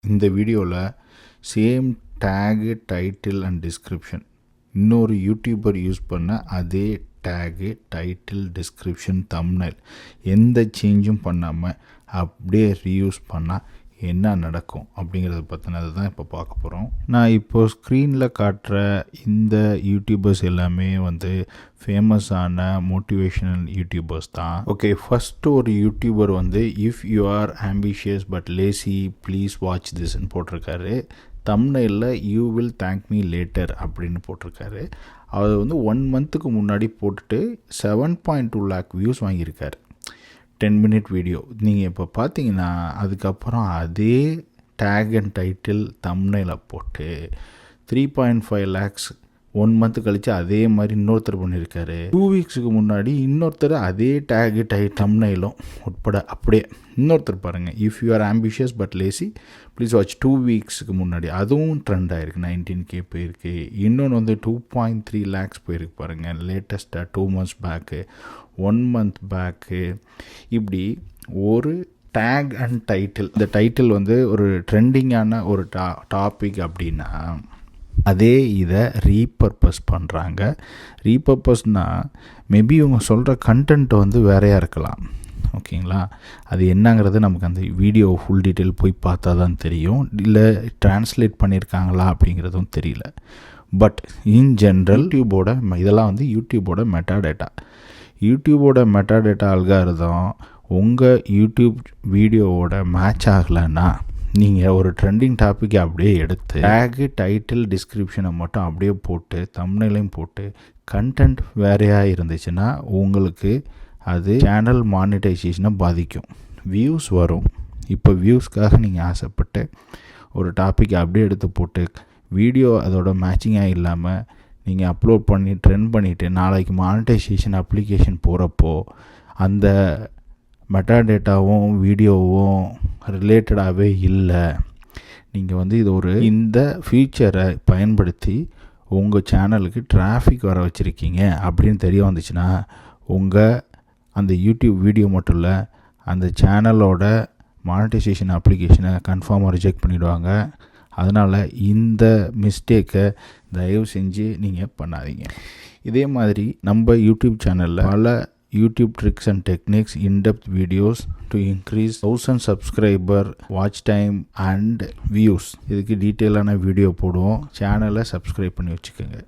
இந்த வீடியோவில் same tag title and description இன்னொரு யூடியூபர் யூஸ் பண்ண அதே டேகு டைட்டில் டிஸ்கிரிப்ஷன் தம்ப்நெயில் எந்த சேஞ்சும் பண்ணாமல் அப்படியே ரீயூஸ் பண்ணால் என்ன நடக்கும் அப்படிங்கிறத பற்றினது தான் இப்போ பார்க்க போகிறோம். நான் இப்போது ஸ்க்ரீனில் காட்டுற இந்த யூடியூபர்ஸ் எல்லாமே ஃபேமஸான மோட்டிவேஷனல் யூடியூபர்ஸ் தான். ஓகே, ஃபஸ்ட்டு ஒரு YouTuber if you are ambitious but lazy please watch திஸ்ன்னு போட்டிருக்காரு. தம்ப்நெயிலில் you will thank me later அப்படின்னு போட்டிருக்காரு. அது 1 மந்த்துக்கு முன்னாடி போட்டுட்டு 7.2 lakh வியூஸ் வாங்கியிருக்காரு. 10 minute வீடியோ. நீங்கள் இப்போ பார்த்தீங்கன்னா அதுக்கப்புறம் அதே டேக் அண்ட் டைட்டில் தம்ப்நெயிலை போட்டு 3.5 lakhs 1 மந்த்து கழித்து அதே மாதிரி இன்னொருத்தர் பண்ணியிருக்காரு. 2 வீக்ஸுக்கு முன்னாடி இன்னொருத்தர் அதே டேகு தம்ப்நெயிலும் உட்பட அப்படியே இன்னொருத்தர் பாருங்கள், if you are ambitious but lazy please watch 2 வீக்ஸுக்கு முன்னாடி அதுவும் ட்ரெண்ட் ஆகிருக்கு. 19K போயிருக்கு. இன்னொன்று 2.3 lakhs போயிருக்கு பாருங்கள். லேட்டஸ்ட்டாக 2 months பேக்கு, 1 month பேக்கு. இப்படி ஒரு டேக் அண்ட் டைட்டில், இந்த டைட்டில் ஒரு ட்ரெண்டிங்கான ஒரு டாபிக் அப்படின்னா அதே இதை ரீபர்பஸ் பண்ணுறாங்க. ரீபர்பஸ்னால் மேபி இவங்க சொல்கிற கண்டென்ட் வேறையாக இருக்கலாம். ஓகேங்களா, அது என்னங்கிறது நமக்கு அந்த வீடியோ ஃபுல் டீட்டெயில் போய் பார்த்தா தான் தெரியும். இல்லை ட்ரான்ஸ்லேட் பண்ணியிருக்காங்களா அப்படிங்கிறதும் தெரியல. பட் இன் ஜென்ரல் யூடியூபோட இதெல்லாம் யூடியூபோட மெட்டாடேட்டா. யூடியூபோட மெட்டாடேட்டா அல்காரிதம் உங்கள் யூடியூப் வீடியோவோட மேட்ச் ஆகலைன்னா நீங்கள் ஒரு ட்ரெண்டிங் டாப்பிக்கை அப்படியே எடுத்து டேகு டைட்டில் டிஸ்கிரிப்ஷனை மட்டும் அப்படியே போட்டு தம்ப்நெயிலையும் போட்டு கண்டென்ட் வேறையாக இருந்துச்சுன்னா உங்களுக்கு அது சேனல் மானிட்டைசேஷனை பாதிக்கும். வியூஸ் வரும். இப்போ வியூஸ்க்காக நீங்கள் ஆசைப்பட்டு ஒரு டாப்பிக்கை அப்படியே எடுத்து போட்டு வீடியோ அதோட மேட்சிங்காக இல்லாமல் நீங்கள் அப்லோட் பண்ணி ட்ரெண்ட் பண்ணிவிட்டு நாளைக்கு மானிட்டைசேஷன் அப்ளிகேஷன் போகிறப்போ அந்த மெட்டாடேட்டாவும் வீடியோவும் ரிலேட்டடாகவே இல்லை. நீங்கள் இது இந்த ஃபீச்சரை பயன்படுத்தி உங்கள் சேனலுக்கு டிராஃபிக் வர வச்சுருக்கீங்க அப்படின்னு தெரிய வந்துச்சுன்னா உங்கள் அந்த யூடியூப் வீடியோ மட்டும் இல்லை, அந்த சேனலோட மானிட்டைசேஷன் அப்ளிகேஷனை கன்ஃபார்மாக ரிஜெக்ட் பண்ணிவிடுவாங்க. அதனால் இந்த மிஸ்டேக்கை தயவு செஞ்சு நீங்கள் பண்ணாதீங்க. இதே மாதிரி நம்ம யூடியூப் சேனலில் பல YouTube tricks and techniques, in-depth videos to increase 1000 subscriber, watch time and views. இதுக்கு டீட்டெயிலான வீடியோ போடுவோம். சேனலை சப்ஸ்கிரைப் பண்ணி வச்சுக்கோங்க.